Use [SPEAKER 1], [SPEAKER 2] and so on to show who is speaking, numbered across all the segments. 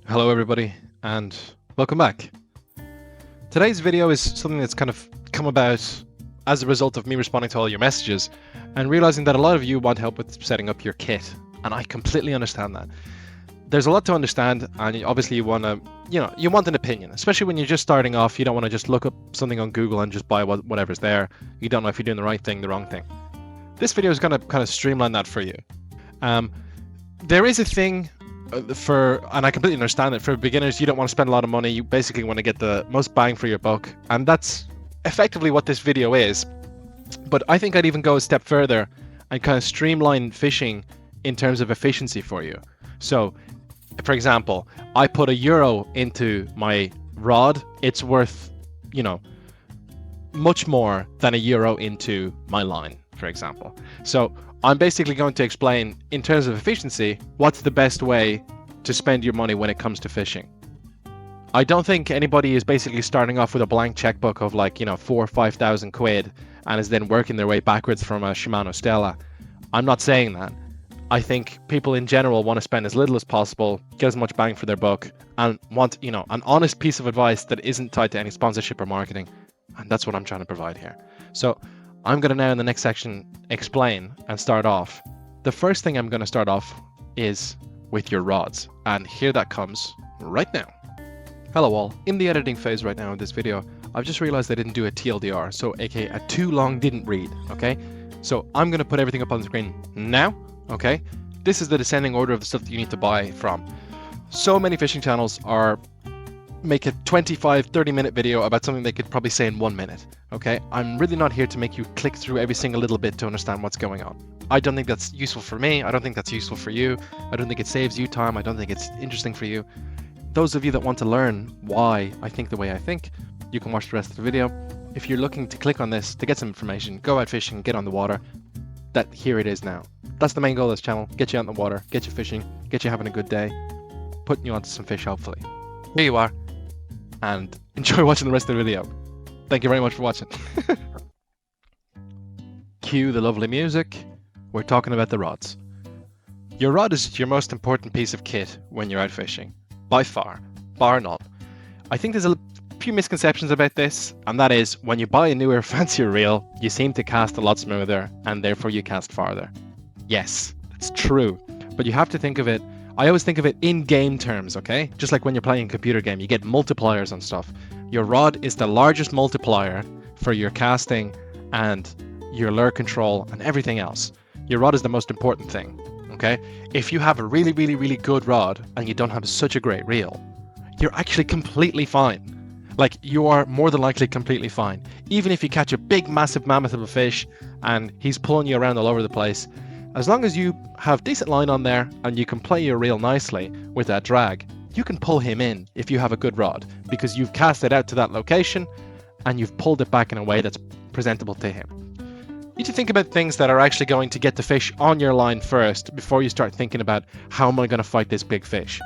[SPEAKER 1] Hello everybody and welcome back. Today's video is something that's kind of come about as a result of me responding to all your messages and realizing that a lot of you want help with setting up your kit, and I completely understand that. There's a lot to understand, and obviously you want to, you want an opinion, especially when you're just starting off. You don't want to just look up something on Google and just buy whatever's there. You don't know if you're doing the right thing, the wrong thing. This video is going to kind of streamline that for you. There is a thing and I completely understand it, for beginners you don't want to spend a lot of money. You basically want to get the most bang for your buck, and that's effectively what this video is. But I think I'd even go a step further and kind of streamline fishing in terms of efficiency for you. So for example, I put €1 into my rod. It's worth, much more than €1 into my line, for example. So I'm basically going to explain, in terms of efficiency, what's the best way to spend your money when it comes to fishing. I don't think anybody is basically starting off with a blank checkbook of 4,000 or 5,000 quid and is then working their way backwards from a Shimano Stella. I'm not saying that. I think people in general want to spend as little as possible, get as much bang for their buck, and want, an honest piece of advice that isn't tied to any sponsorship or marketing. And that's what I'm trying to provide here. So I'm going to now in the next section explain and start off. The first thing I'm going to start off is with your rods, and here that comes right now. Hello all, in the editing phase right now of this video, I've just realized I didn't do a TLDR, so aka a too long didn't read, okay? So I'm going to put everything up on the screen now, okay? This is the descending order of the stuff that you need to buy from. So many fishing channels make a 25-30 minute video about something they could probably say in 1 minute. Okay, I'm really not here to make you click through every single little bit to understand what's going on. I don't think that's useful for me. I don't think that's useful for you. I don't think it saves you time. I don't think it's interesting for you. Those of you that want to learn why I think the way I think, you can watch the rest of the video. If you're looking to click on this to get some information, go out fishing, get on the water, here it is now. That's the main goal of this channel: get you out in the water, get you fishing, get you having a good day, putting you onto some fish hopefully. Here you are, and enjoy watching the rest of the video. Thank you very much for watching. Cue the lovely music. We're talking about the rods. Your rod is your most important piece of kit when you're out fishing, by far, bar none. I think there's a few misconceptions about this, and that is, when you buy a newer, fancier reel, you seem to cast a lot smoother, and therefore you cast farther. Yes, it's true, but you have to think of it. I always think of it in game terms, okay? Just like when you're playing a computer game, you get multipliers on stuff. Your rod is the largest multiplier for your casting and your lure control and everything else. Your rod is the most important thing, okay? If you have a really, really, really good rod and you don't have such a great reel, you're actually completely fine. You are more than likely completely fine. Even if you catch a big, massive mammoth of a fish and he's pulling you around all over the place, as long as you have decent line on there and you can play your reel nicely with that drag, you can pull him in if you have a good rod, because you've cast it out to that location and you've pulled it back in a way that's presentable to him. You need to think about things that are actually going to get the fish on your line first before you start thinking about, how am I going to fight this big fish?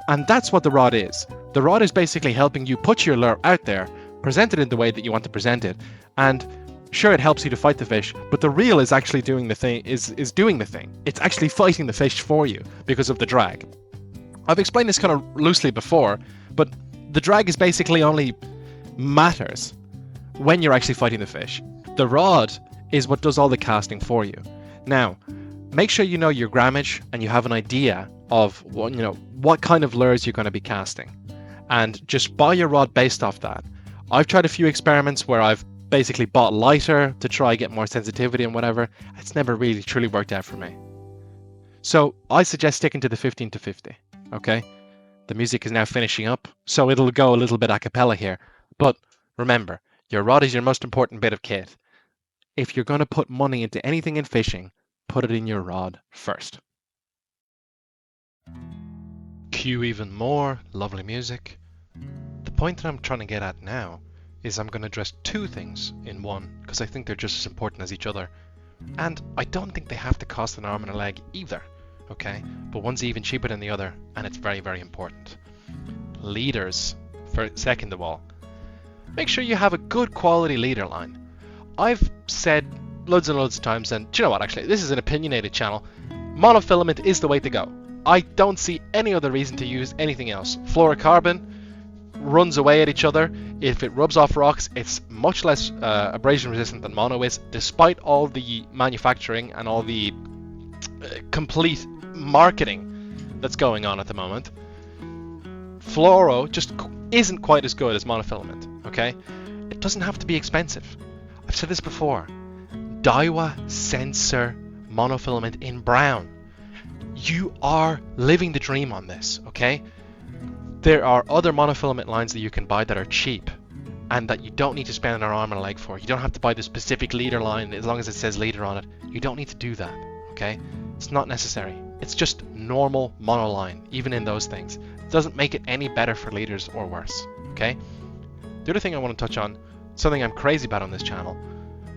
[SPEAKER 1] And that's what the rod is. The rod is basically helping you put your lure out there, present it in the way that you want to present it, and sure, it helps you to fight the fish, but the reel is actually doing the thing. Is doing the thing. It's actually fighting the fish for you because of the drag. I've explained this kind of loosely before, but the drag is basically only matters when you're actually fighting the fish. The rod is what does all the casting for you. Now, make sure you know your grammage and you have an idea of what kind of lures you're going to be casting, and just buy your rod based off that. I've tried a few experiments where I've basically bought lighter to try get more sensitivity and whatever. It's never really truly worked out for me. So I suggest sticking to the 15 to 50. Okay, the music is now finishing up, so it'll go a little bit a cappella here. But remember, your rod is your most important bit of kit. If you're going to put money into anything in fishing, put it in your rod first. Cue even more lovely music. The point that I'm trying to get at now is I'm going to address two things in one, because I think they're just as important as each other. And I don't think they have to cost an arm and a leg either, okay? But one's even cheaper than the other, and it's very, very important. Leaders, for second of all. Make sure you have a good quality leader line. I've said loads and loads of times, and do you know what, actually, this is an opinionated channel. Monofilament is the way to go. I don't see any other reason to use anything else. Fluorocarbon runs away at each other. If it rubs off rocks, it's much less abrasion resistant than mono is, despite all the manufacturing and all the complete marketing that's going on at the moment. Fluoro just isn't quite as good as monofilament, okay? It doesn't have to be expensive. I've said this before. Daiwa Sensor monofilament in brown. You are living the dream on this, okay? There are other monofilament lines that you can buy that are cheap and that you don't need to spend an arm and a leg for. You don't have to buy the specific leader line as long as it says leader on it. You don't need to do that, okay? It's not necessary. It's just normal monoline, even in those things. It doesn't make it any better for leaders or worse, okay? The other thing I want to touch on, something I'm crazy about on this channel,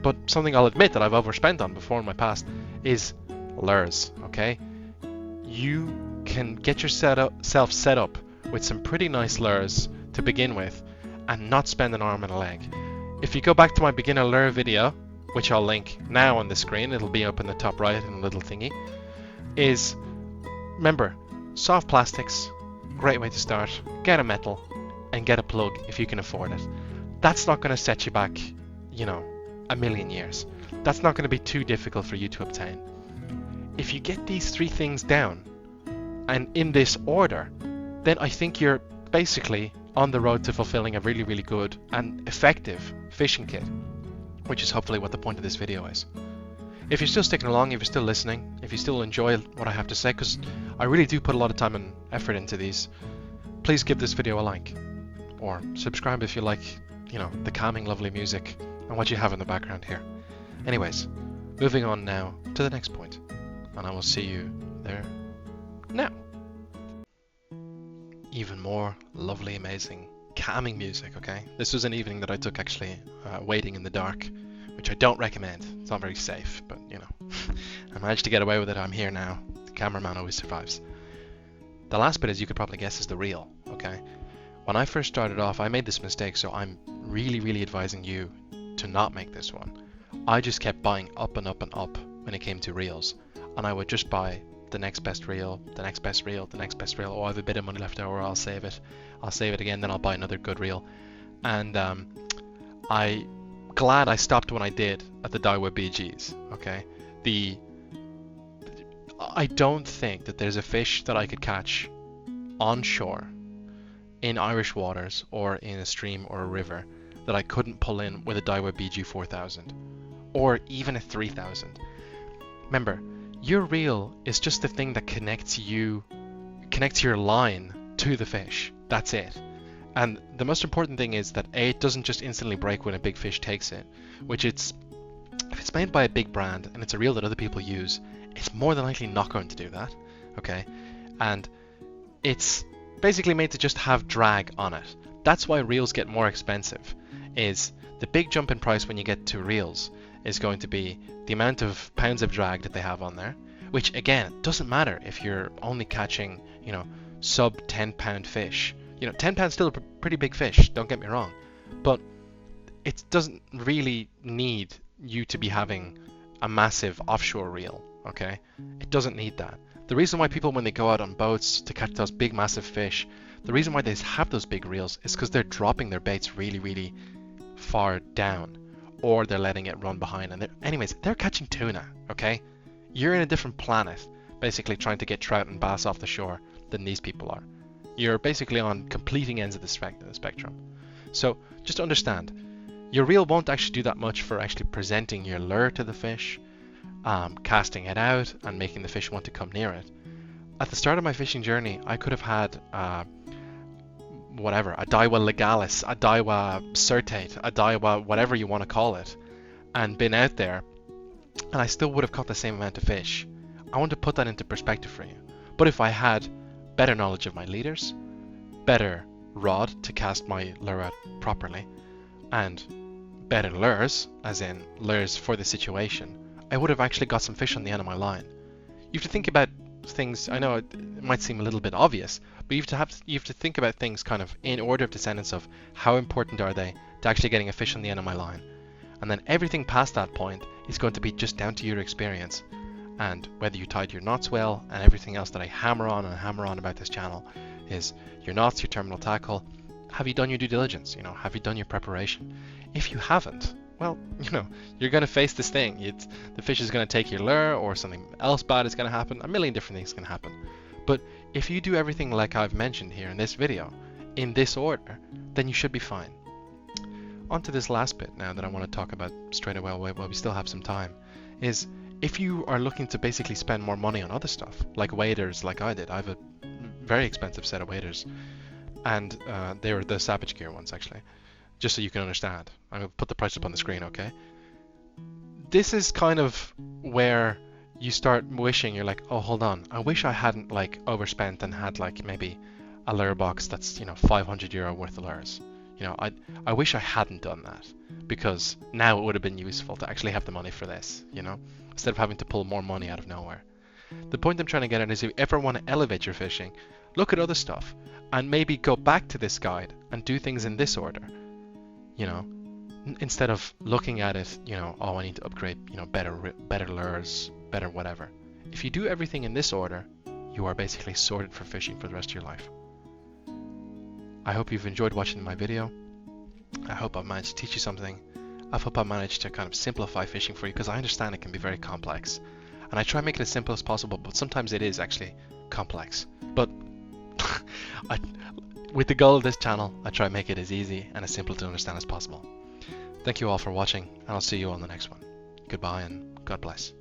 [SPEAKER 1] but something I'll admit that I've overspent on before in my past, is lures, okay? You can get yourself set up with some pretty nice lures to begin with and not spend an arm and a leg. If you go back to my beginner lure video, which I'll link now on the screen, it'll be up in the top right in a little thingy, is, remember, soft plastics, great way to start. Get a metal and get a plug if you can afford it. That's not going to set you back, you know, a million years. That's not going to be too difficult for you to obtain. If you get these three things down and in this order, then I think you're basically on the road to fulfilling a really, really good and effective fishing kit, which is hopefully what the point of this video is. If you're still sticking along, if you're still listening, if you still enjoy what I have to say, because I really do put a lot of time and effort into these, please give this video a like, or subscribe if you like, you know, the calming, lovely music and what you have in the background here. Anyways, moving on now to the next point, and I will see you there now. Even more lovely, amazing, calming music, okay? This was an evening that I took actually waiting in the dark, which I don't recommend. It's not very safe, but you know, I managed to get away with it. I'm here now. The cameraman always survives. The last bit, as you could probably guess, is the reel, okay? When I first started off, I made this mistake, so I'm really, really advising you to not make this one. I just kept buying up and up and up when it came to reels, and I would just buy the next best reel, the next best reel, the next best reel. Oh, I have a bit of money left over, I'll save it. I'll save it again, then I'll buy another good reel. And I glad I stopped when I did at the Daiwa BGs, okay? I don't think that there's a fish that I could catch on shore in Irish waters or in a stream or a river that I couldn't pull in with a Daiwa BG 4000 or even a 3000. Remember, your reel is just the thing that connects your line to the fish. That's it. And the most important thing is that A, it doesn't just instantly break when a big fish takes it, which if it's made by a big brand and it's a reel that other people use, it's more than likely not going to do that, okay? And it's basically made to just have drag on it. That's why reels get more expensive, is the big jump in price when you get to reels is going to be the amount of pounds of drag that they have on there, which again, doesn't matter if you're only catching, you know, sub 10 pound fish. You know, 10 pounds still a pretty big fish, don't get me wrong, but it doesn't really need you to be having a massive offshore reel, okay? It doesn't need that. The reason why people, when they go out on boats to catch those big massive fish, the reason why they have those big reels is because they're dropping their baits really, really far down, or they're letting it run behind, and they're catching tuna, okay? You're in a different planet, basically trying to get trout and bass off the shore than these people are. You're basically on completing ends of the spectrum. So just understand, your reel won't actually do that much for actually presenting your lure to the fish, casting it out and making the fish want to come near it. At the start of my fishing journey, I could have had whatever, a Daiwa Legalis, a Daiwa Certate, a Daiwa whatever you want to call it, and been out there, and I still would have caught the same amount of fish. I want to put that into perspective for you. But if I had better knowledge of my leaders, better rod to cast my lure out properly, and better lures, as in lures for the situation, I would have actually got some fish on the end of my line. You have to think about things, I know it might seem a little bit obvious, but you have to think about things kind of in order of descendance of how important are they to actually getting a fish on the end of my line. And then everything past that point is going to be just down to your experience and whether you tied your knots well, and everything else that I hammer on and hammer on about this channel is your knots, your terminal tackle. Have you done your due diligence? Have you done your preparation? If you haven't, well, you're going to face this thing. The fish is going to take your lure, or something else bad is going to happen. A million different things can happen. But if you do everything like I've mentioned here in this video, in this order, then you should be fine. On to this last bit now that I want to talk about straight away while we still have some time, is if you are looking to basically spend more money on other stuff, like waders, like I did. I have a very expensive set of waders, and they were the Savage Gear ones, actually, just so you can understand. I'm going to put the price up on the screen, okay? This is kind of where you start wishing, you're like, oh, hold on, I wish I hadn't like overspent and had like maybe a lure box that's, €500 worth of lures. I wish I hadn't done that, because now it would have been useful to actually have the money for this, instead of having to pull more money out of nowhere. The point I'm trying to get at is, if you ever want to elevate your fishing, look at other stuff and maybe go back to this guide and do things in this order, instead of looking at it, oh, I need to upgrade, better lures, better whatever. If you do everything in this order, you are basically sorted for fishing for the rest of your life. I hope you've enjoyed watching my video. I hope I've managed to teach you something. I hope I've managed to kind of simplify fishing for you, because I understand it can be very complex. And I try to make it as simple as possible, but sometimes it is actually complex. But with the goal of this channel, I try to make it as easy and as simple to understand as possible. Thank you all for watching, and I'll see you on the next one. Goodbye and God bless.